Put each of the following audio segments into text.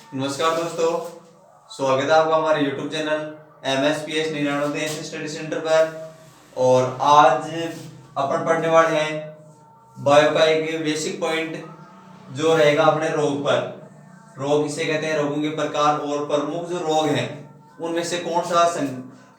नमस्कार दोस्तों, स्वागत है आपका हमारे YouTube channel MSPS 99 study centre पर। और आज अपन पढ़ने वाले हैं बायो का एक बेसिक पॉइंट जो रहेगा अपने रोग पर। रोग किसे कहते हैं, रोगों के प्रकार और प्रमुख जो रोग हैं उनमें से कौन सा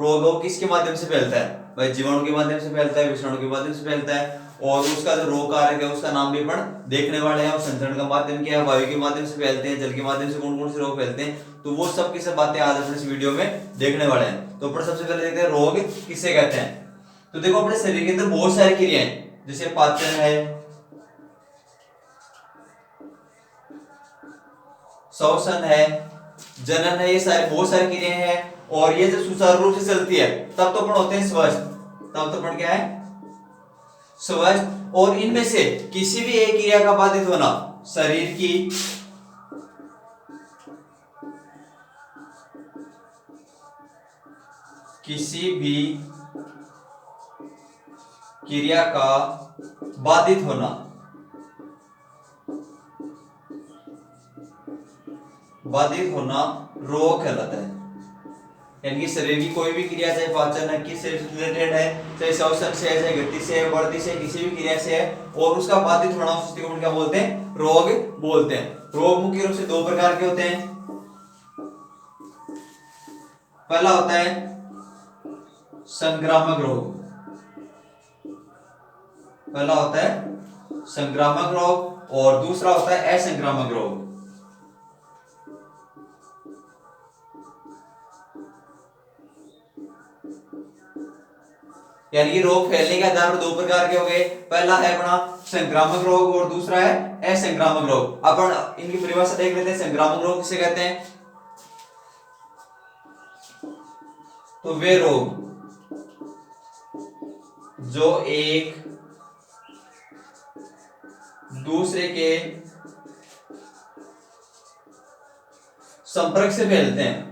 रोग हो किसके माध्यम से फैलता है। भाई जीवाणु के माध्यम से फैलता है, विषाणु के माध्यम से फैलता है, और उसका जो रोग कारक है उसका नाम भी अपन देखने वाले हैं। और संचरण का माध्यम क्या है, वायु के माध्यम से फैलते हैं, जल के माध्यम से कौन कौन से रोग फैलते हैं, तो वो सब की सब बातें आज अपन इस वीडियो में देखने वाले हैं। तो अपन सबसे पहले देखते हैं रोग किसे कहते हैं। तो देखो अपने शरीर के अंदर बहुत सारी क्रियाएं जैसे पाचन है, श्वसन है, जनन है, ये सारे बहुत सारी क्रियाएं हैं। और ये जब सुचारू रूप से चलती है तब तो अपन होते हैं स्वस्थ, तब तो अपन क्या है स्वस्थ। और इनमें से किसी भी एक क्रिया का बाधित होना शरीर की किसी भी क्रिया का बाधित होना रोग कहलाता है। यानी कि शरीर की कोई भी क्रिया, चाहे पाचन है, किससे रिलेटेड है, चाहे श्वसन से है, चाहे गति से है, वृद्धि से, किसी भी क्रिया से है, और उसका बाधित होना उस स्थिति को क्या बोलते हैं, रोग बोलते हैं। रोग मुख्य रूप से दो प्रकार के होते हैं। पहला होता है संक्रामक रोग, और दूसरा होता है असंक्रामक रोग। यानी कि रोग फैलने के आधार पर दो प्रकार के हो गए। पहला है अपना संक्रामक रोग और दूसरा है असंक्रामक रोग। अपन इनकी परिभाषा देख लेते हैं। संक्रामक रोग किसे कहते हैं, तो वे रोग जो एक दूसरे के संपर्क से फैलते हैं,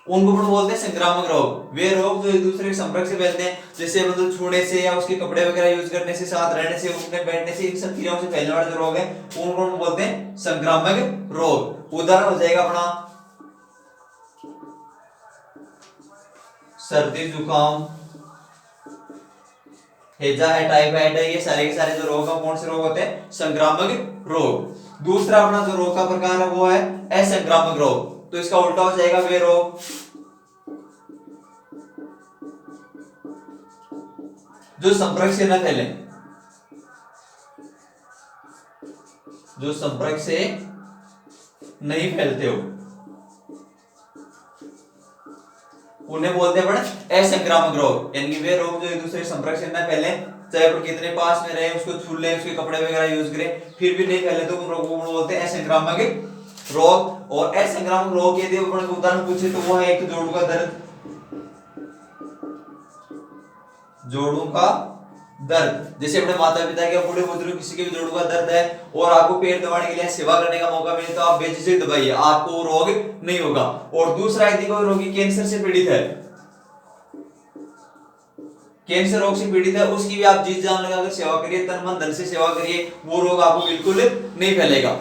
उनको अपन बोलते हैं संक्रामक रोग। वे रोग जो एक दूसरे के संपर्क से फैलते हैं, जैसे मतलब छूने से या उसके कपड़े वगैरह यूज करने से, साथ रहने से, उठने बैठने से, इन सब क्रियाओं से फैलने वाले जो रोग हैं उनको हम बोलते हैं संक्रामक रोग। उदाहरण हो जाएगा अपना सर्दी जुकाम, हैजा है, टाइफाइड है, ये सारे के सारे जो रोग हैं कौन से रोग होते हैं, संक्रामक रोग। दूसरा अपना जो रोग का प्रकार है वो है असंक्रामक रोग। तो इसका उल्टा हो जाएगा वे रोग जो संपर्क से न फैले, जो संपर्क से नहीं फैलते हो, उन्हें बोलते हैं असंक्रामक रोग। यानी कि वे रोग जो एक दूसरे के संपर्क से न फैले, चाहे अपन कितने पास में रहे, उसको छू ले, उसके कपड़े वगैरह यूज करें, फिर भी नहीं फैले, तो उन रोगों को बोलते हैं असंक्रामक रोग। और असंक्रामक रोग यदि अपन उदाहरण पूछे तो वो है एक जोड़ों का दर्द, जैसे अपने माता पिता के, बूढ़े बुजुर्ग किसी के भी जोड़ों का दर्द है और आपको पेट दबाने के लिए सेवा करने का मौका मिले तो आप बेझिझक दबाइए, आपको रोग नहीं होगा। और दूसरा यदि कोई रोगी कैंसर से पीड़ित है, कैंसर रोग से पीड़ित है, उसकी भी आप जी जान लगाकर सेवा करिए, तन मन धन से सेवा करिए, वो रोग आपको बिल्कुल नहीं फैलेगा।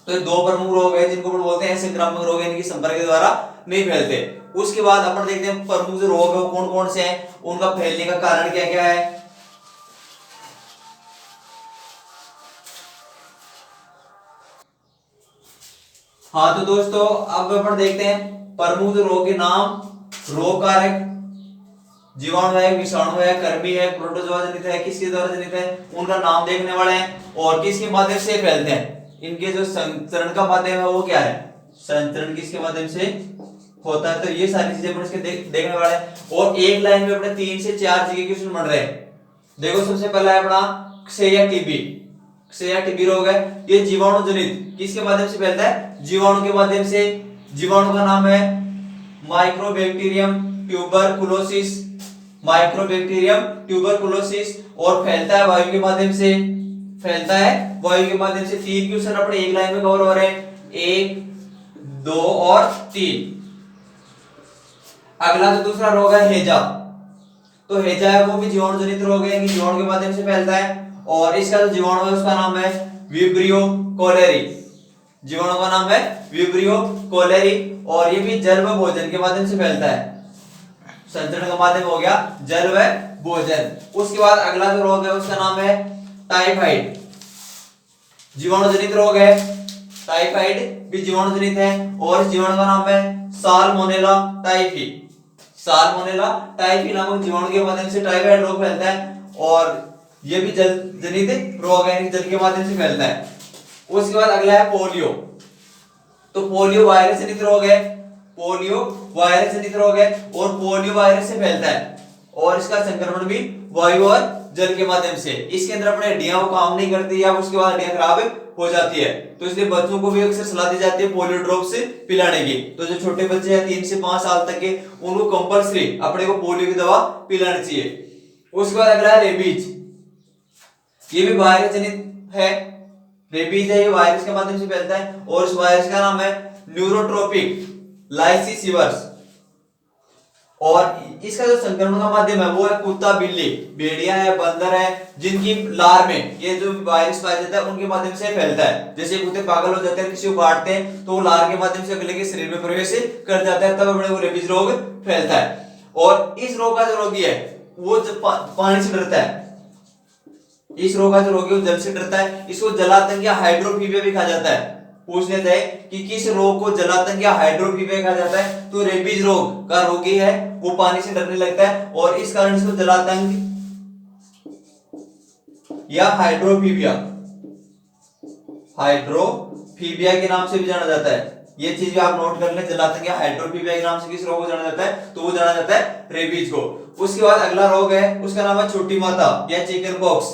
तो ये दो प्रमुख रोग है जिनको अपन बोलते हैं संक्रामक रोग, यानी कि संपर्क के द्वारा नहीं फैलते। उसके बाद अपन देखते हैं प्रमुख जो रोग है कौन कौन से हैं, उनका फैलने का कारण क्या क्या है। हाँ तो दोस्तों अब अपन देखते हैं प्रमुख रोग के नाम। रोग कारक जीवाणु है, विषाणु है, कृमि है, प्रोटोजोआ जनित है, किसके द्वारा जनित है, उनका नाम देखने वाले हैं। और किसके माध्यम से फैलते हैं, इनके जो संचरण का माध्यम है वो क्या है, संचरण किसके माध्यम से होता है, तो ये सारी चीजें अपन इसके देखने वाले हैं। और एक लाइन में अपने 3 से 4 जगह क्वेश्चन बन रहे हैं। देखो सबसे पहला है अपना क्षय टीबी। क्षय टीबी रोग है, ये जीवाणु जनित किसके माध्यम से फैलता है, जीवाणु के माध्यम से। जीवाणु का नाम है माइक्रोबैक्टीरियम ट्यूबरकुलोसिस, और फैलता है वायु के माध्यम से, 3 क्वेश्चन अपने एक लाइन में कवर हो रहे हैं, 1, 2 और 3। अगला जो दूसरा रोग है हैजा, तो हैजा है वो भी जीवाणु जनित रोग है, जीवाणु के माध्यम से फैलता है। और इसका जो जीवाणु है उसका नाम है विब्रियो कोलेरी। जीवाणु का नाम है विब्रियो कोलेरी और ये भी जल व भोजन के माध्यम से फैलता है। संचरण का माध्यम हो गया जल व भोजन। उसके बाद अगला जो रोग है उसका नाम है टाइफाइड। जीवाणु जनित रोग है, टाइफाइड भी जीवाणु जनित है और इस जीवाणु का नाम है साल्मोनेला टाइफी। साल्मोनेला टाइफी नामक जीवाणु के माध्यम से टाइफाइड रोग फैलता है और यह भी जल जनित रोग है, जल के माध्यम से फैलता है। उसके बाद अगला है पोलियो। तो पोलियो वायरस जनित रोग है, पोलियो वायरस जनित रोग है और पोलियो वायरस से फैलता है और इसका संक्रमण भी वायु और जल के माध्यम से। इसके अंदर अपने हड्डियां वो काम नहीं करती या उसके बाद हड्डियां खराब हो जाती है, तो इसलिए बच्चों को भी अक्सर सलाह दी जाती है पोलियो ड्रॉप्स पिलाने की। तो जो छोटे बच्चे हैं 3 से 5 साल तक के, उनको कंपल्सरी अपने को पोलियो की दवा पिलानी चाहिए। उसके बाद अगला है रेबीज। ये भी वायरस जनित है, रेबीज है, ये वायरस के माध्यम से फैलता है और इस वायरस का नाम है न्यूरोट्रोपिक लाइसिसिवर्स और इसका जो संक्रमण का माध्यम है वो है कुत्ता, बिल्ली, भेड़िया है, बंदर है, जिनकी लार में ये जो वायरस पाया जाता है उनके माध्यम से फैलता है। जैसे कुत्ते पागल हो जाते हैं, किसी को काटते हैं तो वो लार के माध्यम से अगले के शरीर में प्रवेश कर जाता है, तब अपने को रेबीज रोग फैलता है। और इस रोग का जो रोगी है वो पानी से डरता है। इस रोग का जो रोगी है वो जल से डरता है। इसको जलातंक या हाइड्रोफीबिया भी कहा जाता है। पूछ लेते हैं कि किस रोग को जलातंक या हाइड्रोफीबिया कहा जाता है, तो रेबीज रोग का रोगी है वो पानी से डरने लगता है और इस कारण इसको जलातंक या हाइड्रोफीबिया के नाम से भी जाना जाता है। ये चीज भी आप नोट कर लें, जलातंक या हाइड्रोफीबिया के नाम से किस रोग को जाना जाता है, तो वो जाना जाता है रेबीज को। उसके बाद अगला रोग है उसका नाम है छोटी माता या चिकन पॉक्स।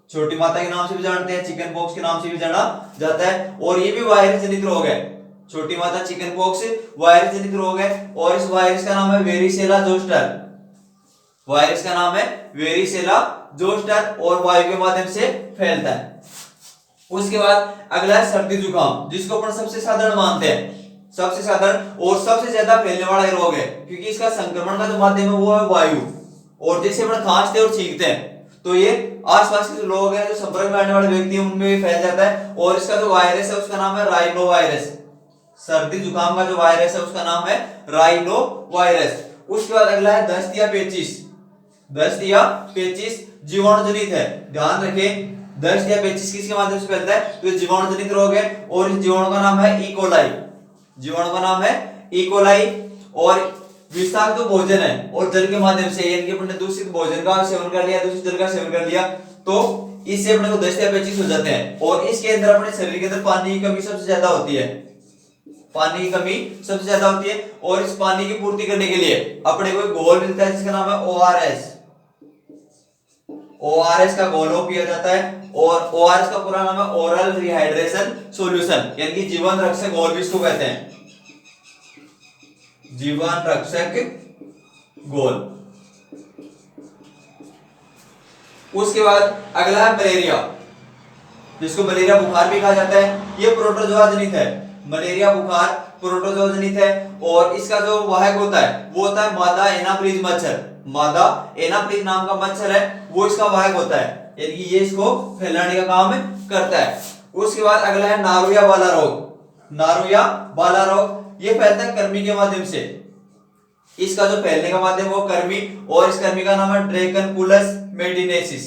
छोटी माता के नाम से भी जानते हैं, चिकन पॉक्स के नाम से भी जाना जाता है और ये भी वायरस जनित रोग है। छोटी माता चिकन पॉक्स वायरस जनित रोग है और इस वायरस का नाम है वेरिसेला जोस्टर। वायरस का नाम है वेरिसेला जोस्टर और वायु के माध्यम से फैलता है। उसके बाद अगला है सर्दी जुकाम, जिसको अपन सबसे साधारण मानते हैं, सबसे साधारण और सबसे ज्यादा फैलने वाला रोग है क्योंकि इसका संक्रमण का जो माध्यम है वो है वायु और जैसे अपन खांसते और छींकते हैं तो ये आसपास के जो लोग हैं, जो संपर्क में आने वाले व्यक्ति हैं, उनमें भी फैल जाता है और इसका जो वायरस है उसका नाम है राइनो वायरस। सर्दी जुकाम का जो वायरस है उसका नाम है राइनो वायरस। उसके बाद अगला है दस्त या पेचिश। दस्त या पेचिश जीवाणु जनित है, ध्यान रखें। दस्त या पेचिश किसके माध्यम से फैलता है, तो ये जीवाणु जनित रोग है और इस जीवाणु का नाम है इकोलाई। जीवाणु का नाम है इकोलाई और विषाक्त जो भोजन है और जल के माध्यम से, यानी कि अपने दूषित भोजन का सेवन कर लिया, दूषित जल का सेवन कर लिया, तो इससे अपने को दस्त या पेचिश हो जाते हैं। और इसके अंदर अपने शरीर के अंदर पानी की कमी सबसे ज्यादा होती है, पानी की कमी सबसे ज्यादा होती है और इस पानी की पूर्ति करने के लिए अपने को एक घोल मिलता है जिसका नाम है ओआरएस। ओआरएस का घोल पिया जाता है और ओआरएस का पूरा नाम है ओरल रिहाइड्रेशन सॉल्यूशन, यानी कि जीवन रक्षक घोल भी इसको कहते हैं, जीवन रक्षक घोल। उसके बाद अगला है मलेरिया, जिसको मलेरिया बुखार भी कहा जाता है। ये प्रोटोजोआ जनित है, मलेरिया बुखार प्रोटोजोआ जनित है और इसका जो वाहक होता है वो होता है मादा एनाफ्लीज मच्छर। मादा एनाफ्लीज नाम का मच्छर है वो इसका वाहक होता है, यानी कि ये इसको फैलाने का काम करता है। उसके बाद अगला है नारुया बाला रोग। नारुया बाला रोग ये फैलता है कृमि के माध्यम से। इसका जो फैलने का माध्यम वो कृमि और इस कृमि का नाम है ड्रैकनकुलस मेडिनेसिस।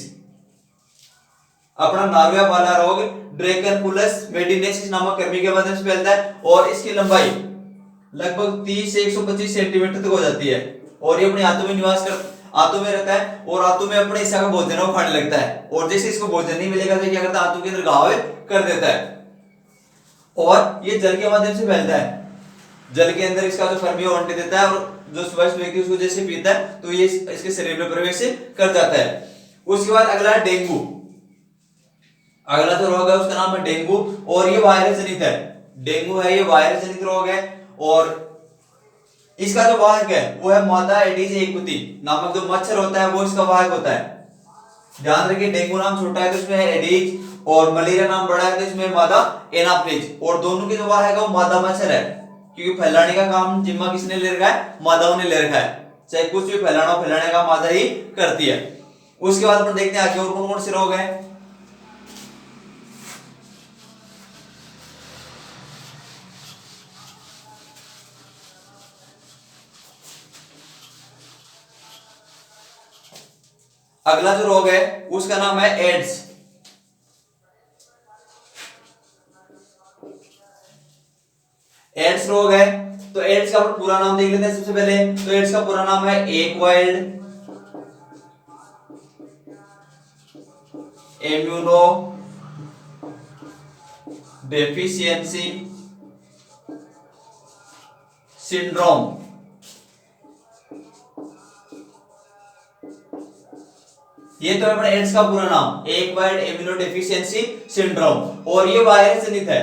अपना नारुया बाला रोग ड्रैकनकुलस मेडिनेसिस नामक कृमि के माध्यम से फैलता है और इसकी लंबाई लगभग 30 से 125 सेंटीमीटर तक हो जाती है और ये अपने हाथों में निवास कर आंतों में रहता है और आंतों में अपने हिस्सा का भोजन वो खाने लगता है और जैसे इसको भोजन नहीं मिलेगा तो क्या करता है, आंतों के अंदर घाव कर देता है और ये जल के माध्यम से फैलता है। जल के अंदर इसका जो कृमि अंडे देता है और जो स्वस्थ व्यक्ति उसको जैसे पीता है तो ये इसके शरीर में प्रवेश कर जाता है। उसके बाद अगला है डेंगू। अगला जो रोग है उसका नाम है डेंगू और ये वायरस जनित है। डेंगू है ये वायरस जनित रोग है और इसका जो वाहक है वो है मादा एडिस एक्वती नामक जो मच्छर होता है वो इसका वाहक होता है। ध्यान रखिए, डेंगू नाम छोटा है तो इसमें है एडिस और मलेरिया नाम बड़ा है तो इसमें मादा एनाफ्लीज और दोनों के जो वाहक है वो मादा मच्छर है क्योंकि फैलाने का काम जिम्मा किसने ले रखा है, मादाओं ने ले रखा है। चाहे कुछ भी फैलाने का मादा ही करती है। उसके बाद अपन देखते हैं आगे और कौन कौन से रोग हैं। अगला जो रोग है उसका नाम है एड्स। एड्स रोग है तो एड्स का पूरा नाम देख लेते हैं सबसे पहले। तो एड्स का पूरा नाम है एक्वायर्ड इम्यूनो डेफिशिएंसी सिंड्रोम। ये तो है अपने एड्स का पूरा नाम, एक्वायर्ड इम्यूनो डेफिशिएंसी सिंड्रोम। और ये वायरस जनित है,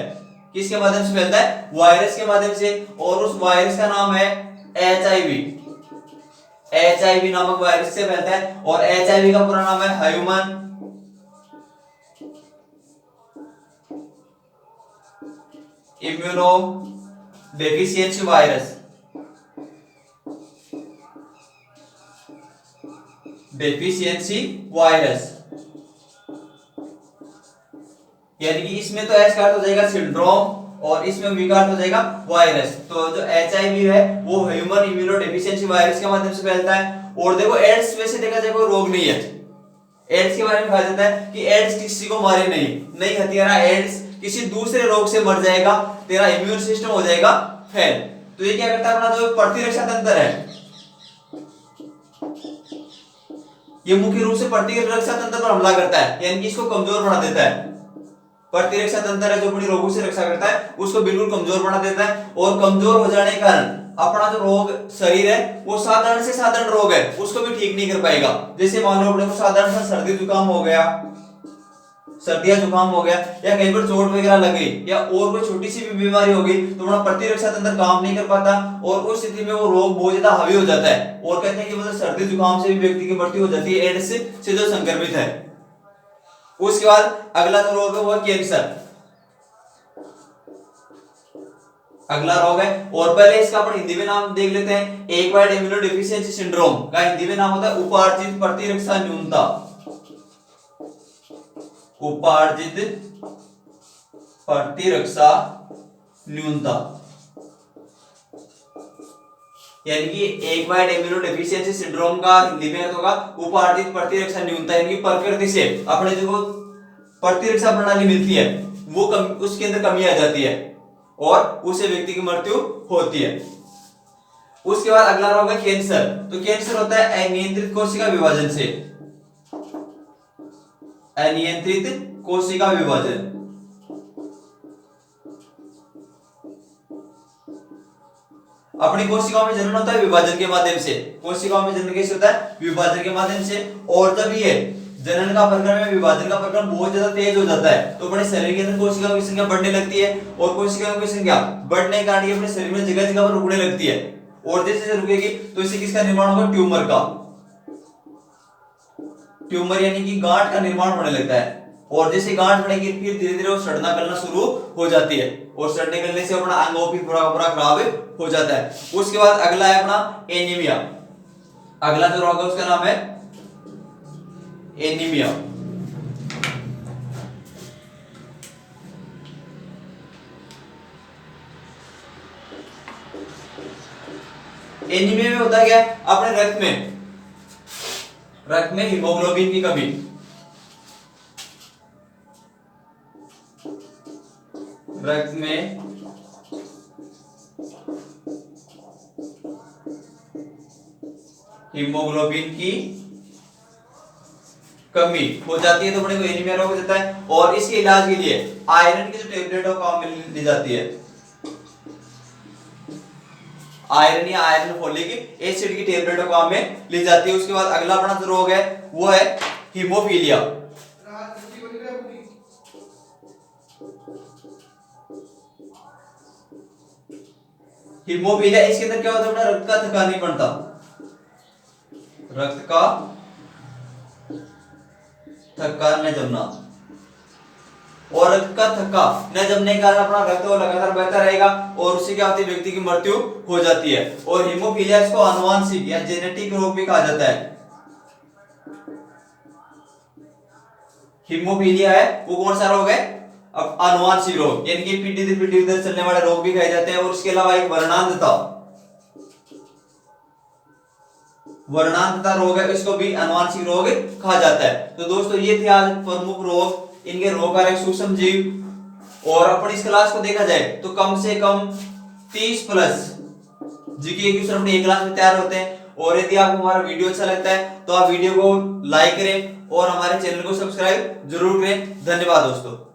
किसके माध्यम से फैलता है? वायरस के माध्यम से। और उस वायरस का नाम है एचआईवी। एचआईवी नामक वायरस से फैलता है। और एचआईवी का पूरा नाम है human immuno deficiency virus. Deficiency virus यानी कि इसमें तो एच का अर्थ हो जाएगा सिंड्रोम और इसमें वी का अर्थ हो जाएगा वायरस। तो जो एचआईवी है वो ह्यूमन इम्यूनो डेफिशिएंसी वायरस के माध्यम से फैलता है। और देखो एड्स वैसे देखा जाए कोई रोग नहीं है। एड्स के बारे में कहा जाता है कि एड्स किसी को मारे नहीं हथियारा, एड्स किसी दूसरे रोग से मर जाएगा, तेरा इम्यून सिस्टम हो जाएगा फेल। तो ये क्या करता है? अपना जो प्रतिरक्षा तंत्र है ये मुख्य रूप से प्रतिरक्षा तंत्र पर हमला करता है, यानी कि इसको कमजोर बना देता है। प्रतिरक्षा तंत्र है जो अपनी रोगों से रक्षा करता है उसको बिल्कुल कमजोर बना देता है। और कमजोर हो जाने के कारण अपना जो रोग शरीर है वो साधारण से साधारण रोग है उसको भी ठीक नहीं कर पाएगा। जैसे मान लो अपने को साधारण सा सर्दी जुकाम हो गया, सर्दियां जुकाम हो गया, या कहीं पर चोट वगैरह लगी, या और कोई छोटी सी भी बीमारी हो गई तो अपना प्रतिरक्षा तंत्र काम नहीं कर पाता और उस स्थिति में वो रोग बहुत ज्यादा हावी हो जाता है। और कहते हैं कि मतलब सर्दी जुकाम से भी व्यक्ति की मृत्यु हो जाती है एड्स से जो संक्रमित है। उसके बाद अगला जो रोग है वो है कैंसर। अगला रोग है और पहले इसका अपन हिंदी में नाम देख लेते हैं। एक्वायर्ड इम्यूनो डेफिशिएंसी सिंड्रोम का हिंदी में नाम होता है उपार्जित प्रतिरक्षा न्यूनता। उपार्जित प्रतिरक्षा न्यूनता यानी कि एक्वायर्ड इम्यूनो डेफिशिएंसी सिंड्रोम का हिंदी में अर्थ होगा उपार्जित प्रतिरक्षा न्यूनता। यानी कि प्रकृति से अपने जो प्रतिरक्षा प्रणाली मिलती है वो उसके अंदर कमी आ जाती है और उससे व्यक्ति की मृत्यु होती है। उसके बाद अगला रोग है कैंसर। तो कैंसर होता है अनियंत्रित कोशिका विभाजन से। अनियंत्रित कोशिका विभाजन अपनी कोशिकाओं में जनन होता है विभाजन के माध्यम से। कोशिकाओं में जनन कैसे होता है? विभाजन के माध्यम से। और जब ये जनन का प्रक्रम है विभाजन का प्रक्रम बहुत ज्यादा तेज हो जाता है तो अपने शरीर के अंदर कोशिकाओं की संख्या बढ़ने लगती है और कोशिकाओं की संख्या बढ़ने के कारण ये अपने शरीर में जगह जगह पर रुकने लगती है। और जैसे जैसे रुकेगी तो इससे किसका निर्माण होगा? ट्यूमर का। ट्यूमर यानी कि गांठ का निर्माण होने लगता है। और जैसे गांठ बढ़ेगी फिर धीरे धीरे वो सड़ना गलना शुरू हो जाती है और सड़ने गलने से अपना अंग भी पूरा पूरा खराब हो जाता है। उसके बाद अगला है अपना एनीमिया। अगला जो रोग है उसका नाम है एनीमिया। एनीमिया में होता क्या है? अपने रक्त में हीमोग्लोबिन की कमी। रक्त में हीमोग्लोबिन की कमी हो जाती है तो अपने को एनीमिया रोग हो जाता है। और इसके इलाज के लिए आयरन की जो टेबलेट है काम में ली जाती है। आयरन या आयरन फोलिक एसिड की टेबलेट काम में ली जाती है। उसके बाद अगला अपना जो रोग है वो है हीमोफीलिया। हीमोफीलिया इसके अंदर क्या होता है? अपना रक्त का थक्का नहीं बनता। रक्त का थक्का न जमना। और रक्त का थक्का न जमने के कारण अपना रक्त लगातार बहता रहेगा और उससे क्या होती है? व्यक्ति की मृत्यु हो जाती है। और हीमोफीलिया इसको आनुवंशिक या जेनेटिक रोग भी कहा जाता है। हीमोफीलिया है वो कौन सा रोग है? अब आनुवंशिक रोग यानी कि पीढ़ी दर पीढ़ी चलने वाले रोग भी कहे जाते हैं। और उसके अलावा एक वर्णांतता रोग है, इसको भी अनुवांशिक रोग कहा जाता है। तो दोस्तों ये थे आज प्रमुख रोग, इनके रोगकारक सूक्ष्म जीव। और अपन इस क्लास को देखा जाए तो कम से कम 30 प्लस जीके क्वेश्चन अपने एक क्लास में तैयार होते हैं। और यदि आपको हमारा वीडियो अच्छा लगता है तो आप वीडियो को लाइक करें और हमारे चैनल को सब्सक्राइब जरूर करें। धन्यवाद दोस्तों।